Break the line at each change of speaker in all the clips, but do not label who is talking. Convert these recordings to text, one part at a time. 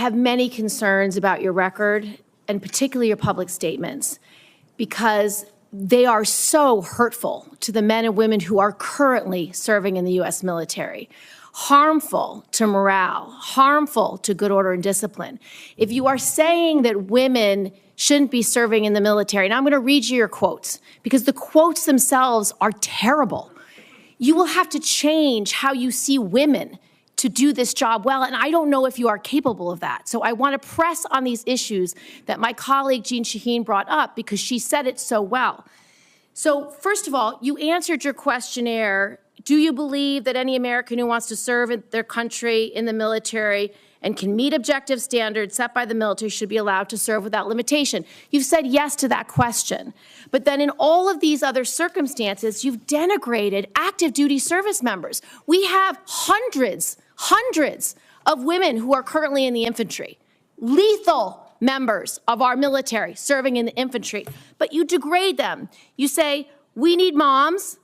have many concerns about your record, and particularly your public statements, because they are so hurtful to the men and women who are currently serving in the U.S. military, harmful to morale, harmful to good order and discipline. If you are saying that women shouldn't be serving in the military, and I'm going to read you your quotes, because the quotes themselves are terrible. You will have to change how you see women to do this job well, and I don't know if you are capable of that. So I want to press on these issues that my colleague Jean Shaheen brought up, because she said it so well. So first of all, you answered your questionnaire. Do you believe that any American who wants to serve in their country in the military and can meet objective standards set by the military should be allowed to serve without limitation? You've said yes to that question. But then in all of these other circumstances, you've denigrated active duty service members. We have hundreds of women who are currently in the infantry, lethal members of our military serving in the infantry, but you degrade them. You say, we need moms,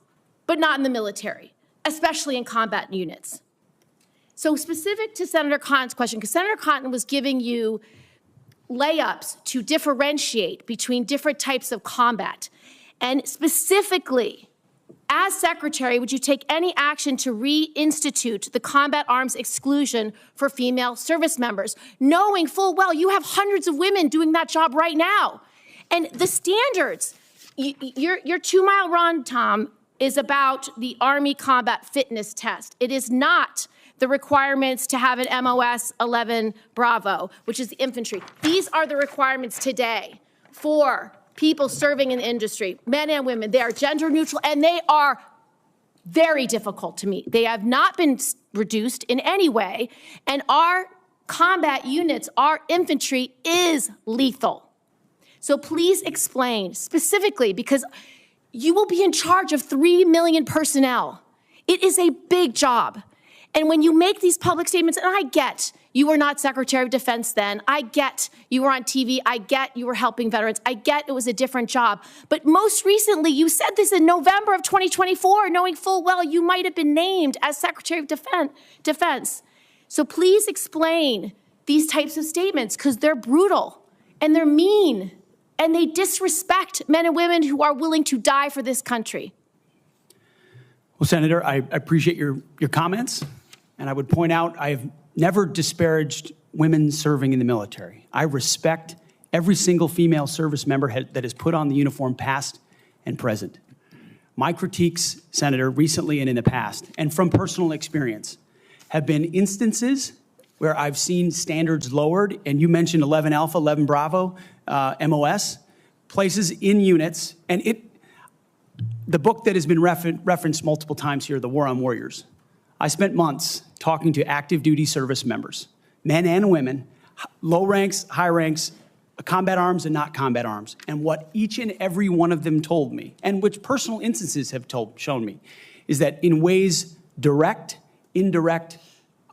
but not in the military, especially in combat units. So specific to Senator Cotton's question, because Senator Cotton was giving you layups to differentiate between different types of combat. And specifically, as Secretary, would you take any action to reinstitute the combat arms exclusion for female service members, knowing full well you have hundreds of women doing that job right now? And the standards, your 2 mile run, Tom, is about the Army Combat Fitness Test. It is not the requirements to have an MOS 11 Bravo, which is the infantry. These are the requirements today for people serving in the industry, men and women. They are gender neutral, and they are very difficult to meet. They have not been reduced in any way, and our combat units, our infantry is lethal. So please explain specifically, because you will be in charge of 3 million personnel. It is a big job. And when you make these public statements, and I get you were not Secretary of Defense then, I get you were on TV, I get you were helping veterans, I get it was a different job. But most recently, you said this in November of 2024, knowing full well you might have been named as Secretary of Defense. So please explain these types of statements, because they're brutal and they're mean and they disrespect men and women who are willing to die for this country.
Well, Senator, I appreciate your comments, and I would point out I have never disparaged women serving in the military. I respect every single female service member that has put on the uniform, past and present. My critiques, Senator, recently and in the past, and from personal experience, have been instances where I've seen standards lowered, and you mentioned 11 Alpha, 11 Bravo, MOS, places in units, and the book that has been referenced multiple times here, The War on Warriors. I spent months talking to active duty service members, men and women, low ranks, high ranks, combat arms and not combat arms. And what each and every one of them told me, and which personal instances have shown me, is that in ways direct, indirect,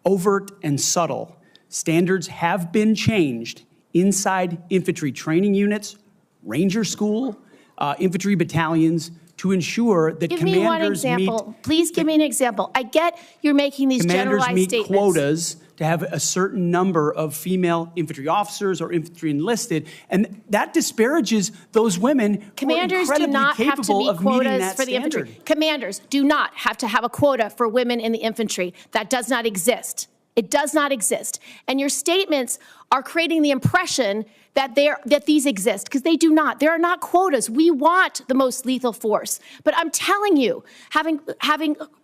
overt, and subtle, standards have been changed inside infantry training units, ranger school, infantry battalions, to ensure that
give
commanders
me one example. Please give me an example. I get you're making these generalized statements.
Commanders meet quotas to have a certain number of female infantry officers or infantry enlisted, and that disparages those women who are incredibly capable of meeting that
for the
standard.
infantry. Commanders do not have to have a quota for women in the infantry. That does not exist. It does not exist. And your statements are creating the impression that these exist, because they do not. There are not quotas. We want the most lethal force. But I'm telling you, having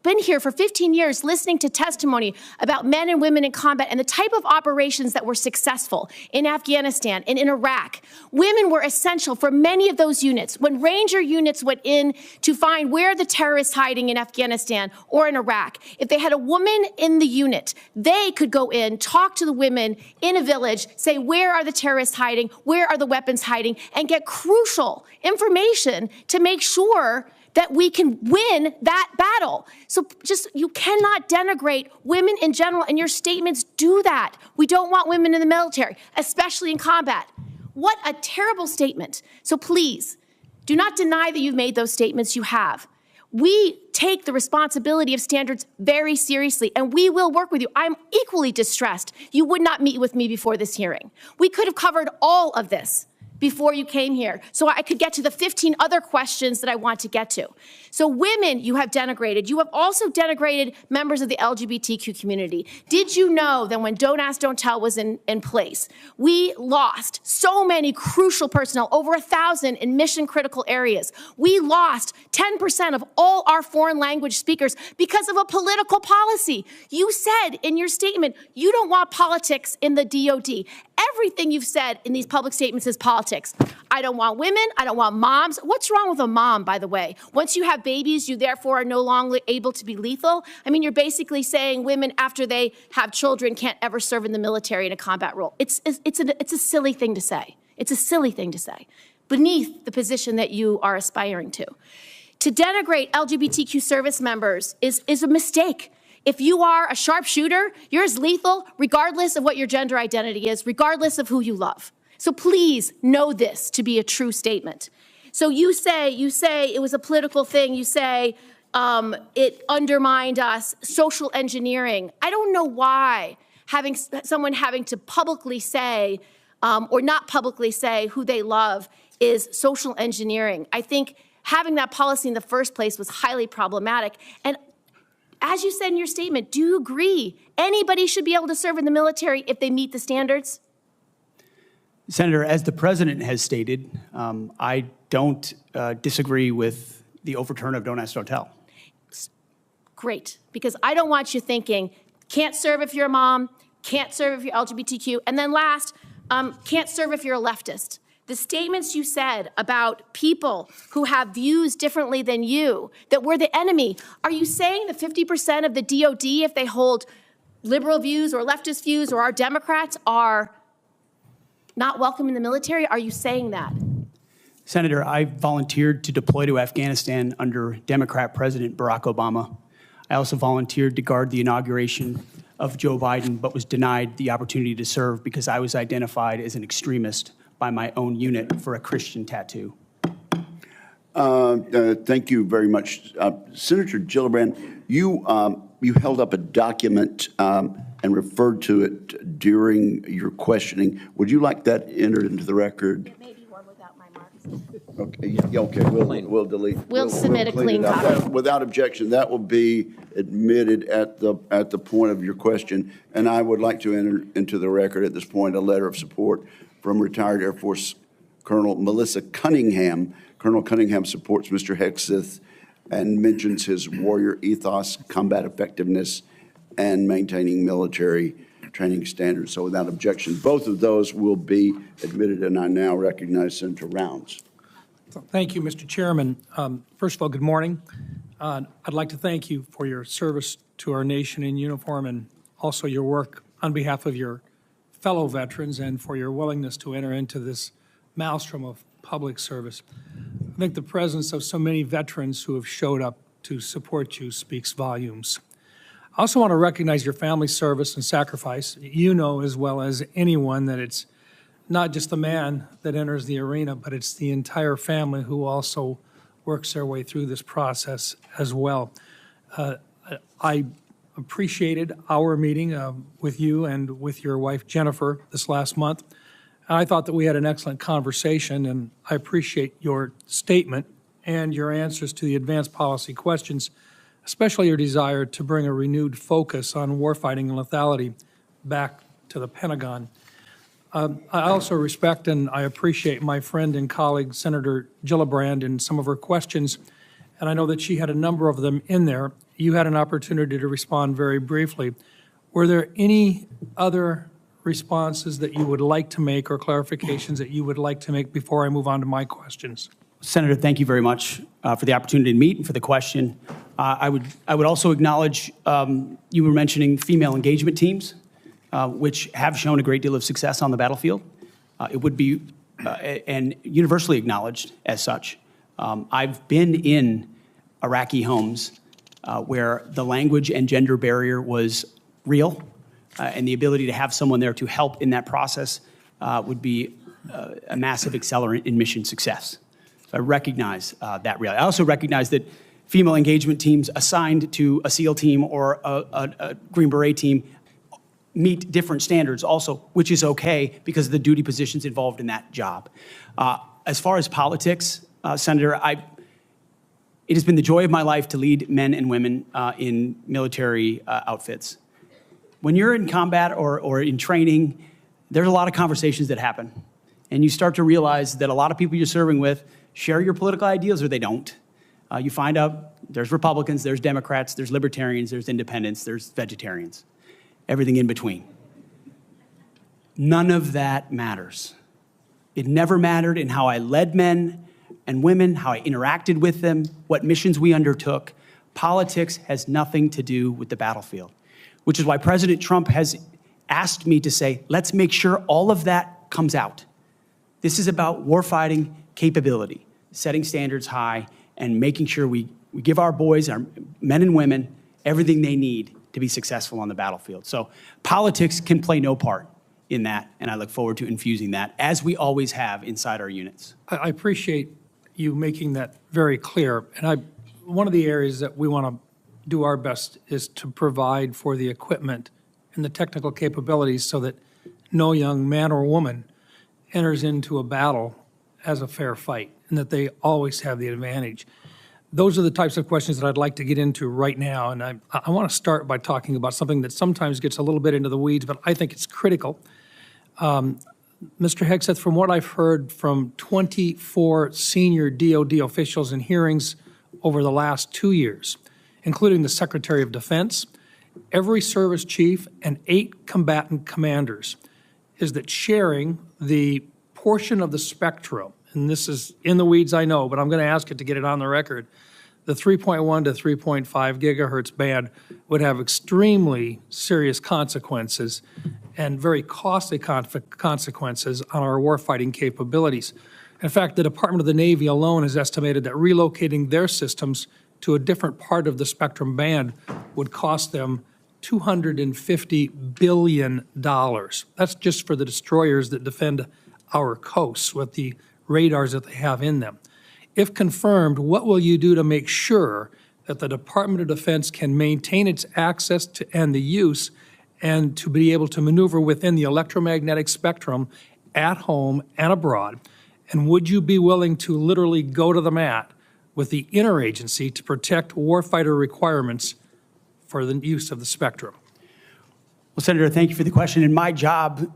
been here for 15 years, listening to testimony about men and women in combat and the type of operations that were successful in Afghanistan and in Iraq, women were essential for many of those units. When Ranger units went in to find where the terrorists hiding in Afghanistan or in Iraq, if they had a woman in the unit, they could go in, talk to the women in a village, say, where are the terrorists hiding? Where are the weapons hiding? And get crucial information to make sure that we can win that battle. So you cannot denigrate women in general, and your statements do that. We don't want women in the military, especially in combat. What a terrible statement. So please, do not deny that you've made those statements. You have. We take the responsibility of standards very seriously, and we will work with you. I'm equally distressed you would not meet with me before this hearing. We could have covered all of this before you came here, so I could get to the 15 other questions that I want to get to. So women you have denigrated. You have also denigrated members of the LGBTQ community. Did you know that when Don't Ask, Don't Tell was in place, we lost so many crucial personnel, over 1,000 in mission-critical areas. We lost 10% of all our foreign language speakers because of a political policy. You said in your statement, you don't want politics in the DOD. Everything you've said in these public statements is politics. I don't want women. I don't want moms. What's wrong with a mom, by the way? Once you have babies, you therefore are no longer able to be lethal. I mean, you're basically saying women, after they have children, can't ever serve in the military in a combat role. It's a silly thing to say. It's a silly thing to say, beneath the position that you are aspiring to. To denigrate LGBTQ service members is a mistake. If you are a sharpshooter, you're as lethal regardless of what your gender identity is, regardless of who you love. So please know this to be a true statement. So you say it was a political thing. You say it undermined us, social engineering. I don't know why someone having to publicly say or not publicly say who they love is social engineering. I think having that policy in the first place was highly problematic. And as you said in your statement, do you agree anybody should be able to serve in the military if they meet the standards?
Senator, as the president has stated, I don't disagree with the overturn of Don't Ask, Don't Tell.
Great, because I don't want you thinking, can't serve if you're a mom, can't serve if you're LGBTQ, and then last, can't serve if you're a leftist. The statements you said about people who have views differently than you, that we're the enemy, are you saying that 50% of the DOD, if they hold liberal views or leftist views or are Democrats, are not welcome in the military? Are you saying that?
Senator, I volunteered to deploy to Afghanistan under Democrat President Barack Obama. I also volunteered to guard the inauguration of Joe Biden, but was denied the opportunity to serve because I was identified as an extremist by my own unit for a Christian tattoo.
Thank you very much. Senator Gillibrand, you held up a document and referred to it during your questioning. Would you like that entered into the record?
It may be one without my marks.
Okay, yeah, okay, we'll delete.
We'll submit a clean copy.
Without objection, that will be admitted at the point of your question. And I would like to enter into the record at this point a letter of support from retired Air Force Colonel Melissa Cunningham. Colonel Cunningham supports Mr. Hegseth and mentions his warrior ethos, combat effectiveness, and maintaining military training standards. So without objection, both of those will be admitted, and I now recognize Senator Rounds.
Thank you, Mr. Chairman. First of all, good morning. I'd like to thank you for your service to our nation in uniform and also your work on behalf of your fellow veterans and for your willingness to enter into this maelstrom of public service. I think the presence of so many veterans who have showed up to support you speaks volumes. I also want to recognize your family service and sacrifice. You know as well as anyone that it's not just the man that enters the arena, but it's the entire family who also works their way through this process as well. I appreciated our meeting with you and with your wife, Jennifer, this last month. I thought that we had an excellent conversation, and I appreciate your statement and your answers to the advanced policy questions, especially your desire to bring a renewed focus on warfighting and lethality back to the Pentagon. I also respect and I appreciate my friend and colleague, Senator Gillibrand, and some of her questions, and I know that she had a number of them in there. You had an opportunity to respond very briefly. Were there any other responses that you would like to make or clarifications that you would like to make before I move on to my questions?
Senator, thank you very much for the opportunity to meet and for the question. I would also acknowledge you were mentioning female engagement teams, which have shown a great deal of success on the battlefield. It would be and universally acknowledged as such. I've been in Iraqi homes where the language and gender barrier was real, and the ability to have someone there to help in that process would be a massive accelerant in mission success. So I recognize that reality. I also recognize that female engagement teams assigned to a SEAL team or a Green Beret team meet different standards also, which is okay because of the duty positions involved in that job. As far as politics, Senator, it has been the joy of my life to lead men and women in military outfits. When you're in combat or in training, there's a lot of conversations that happen. And you start to realize that a lot of people you're serving with share your political ideals or they don't. You find out there's Republicans, there's Democrats, there's Libertarians, there's Independents, there's Vegetarians, everything in between. None of that matters. It never mattered in how I led men and women, how I interacted with them, what missions we undertook. Politics has nothing to do with the battlefield, which is why President Trump has asked me to say, let's make sure all of that comes out. This is about warfighting capability, setting standards high, and making sure we give our boys, our men and women, everything they need to be successful on the battlefield. So politics can play no part in that, and I look forward to infusing that, as we always have inside our units.
I appreciate you making that very clear. And one of the areas that we want to do our best is to provide for the equipment and the technical capabilities so that no young man or woman enters into a battle as a fair fight, and that they always have the advantage. Those are the types of questions that I'd like to get into right now, and I want to start by talking about something that sometimes gets a little bit into the weeds, but I think it's critical. Mr. Hegseth, from what I've heard from 24 senior DOD officials in hearings over the last 2 years, including the Secretary of Defense, every service chief, and 8 combatant commanders, is that sharing the portion of the spectrum, and this is in the weeds, I know, but I'm going to ask it to get it on the record, the 3.1 to 3.5 gigahertz band would have extremely serious consequences and very costly consequences on our warfighting capabilities. In fact, the Department of the Navy alone has estimated that relocating their systems to a different part of the spectrum band would cost them $250 billion. That's just for the destroyers that defend our coasts with the radars that they have in them. If confirmed, what will you do to make sure that the Department of Defense can maintain its access to and the use and to be able to maneuver within the electromagnetic spectrum at home and abroad? And would you be willing to literally go to the mat with the interagency to protect warfighter requirements for the use of the spectrum?
Well, Senator, thank you for the question. And my job,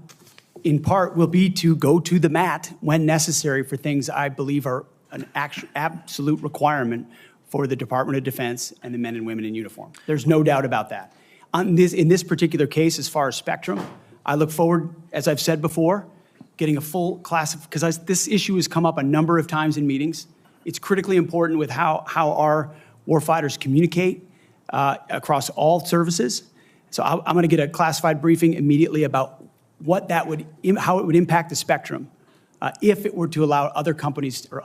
in part, will be to go to the mat when necessary for things I believe are an absolute requirement for the Department of Defense and the men and women in uniform. There's no doubt about that. In this particular case, as far as spectrum, I look forward, as I've said before, getting a full class of, because this issue has come up a number of times in meetings. It's critically important with how our warfighters communicate across all services. So I'm going to get a classified briefing immediately about what that would, how it would impact the spectrum if it were to allow other companies or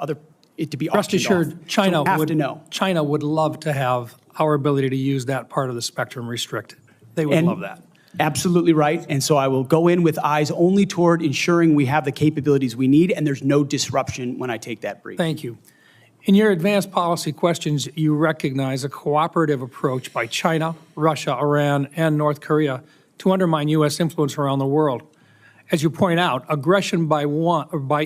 it to be
Rest
auctioned
assured,
off.
China
so have to know.
China would love to have our ability to use that part of the spectrum restricted. They would love that.
Absolutely right. And so I will go in with eyes only toward ensuring we have the capabilities we need and there's no disruption when I take that brief.
Thank you. In your advanced policy questions, you recognize a cooperative approach by China, Russia, Iran, and North Korea to undermine U.S. influence around the world. As you point out, aggression by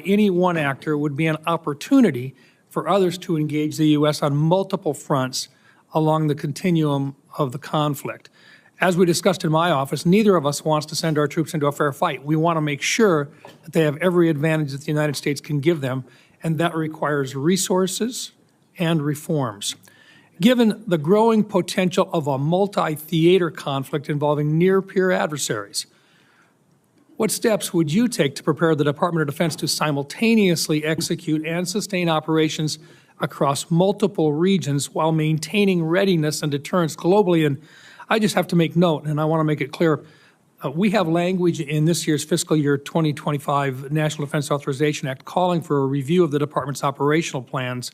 any one actor would be an opportunity for others to engage the U.S. on multiple fronts along the continuum of the conflict. As we discussed in my office, neither of us wants to send our troops into a fair fight. We want to make sure that they have every advantage that the United States can give them, and that requires resources and reforms. Given the growing potential of a multi-theater conflict involving near-peer adversaries, what steps would you take to prepare the Department of Defense to simultaneously execute and sustain operations across multiple regions while maintaining readiness and deterrence globally? And I just have to make note, and I want to make it clear, we have language in this year's fiscal year 2025 National Defense Authorization Act calling for a review of the department's operational plans.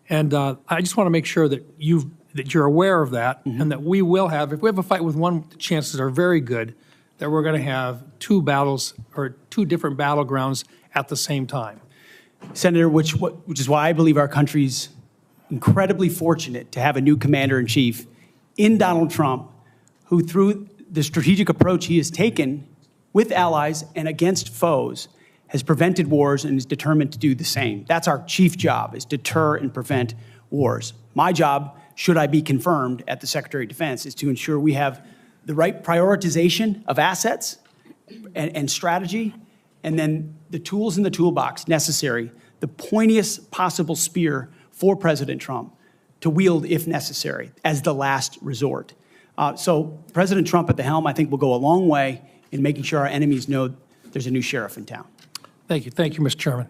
And I just want to make sure that you're aware of that, and that we will have, if we have a fight with one, the chances are very good that we're going to have two battles or two different battlegrounds at the same time.
Senator, which is why I believe our country's incredibly fortunate to have a new commander-in-chief in Donald Trump, who through the strategic approach he has taken with allies and against foes has prevented wars and is determined to do the same. That's our chief job, is deter and prevent wars. My job, should I be confirmed at the Secretary of Defense, is to ensure we have the right prioritization of assets and strategy, and then the tools in the toolbox necessary, the pointiest possible spear for President Trump to wield if necessary as the last resort. So President Trump at the helm, I think, will go a long way in making sure our enemies know there's a new sheriff in town.
Thank you. Thank you, Mr. Chairman.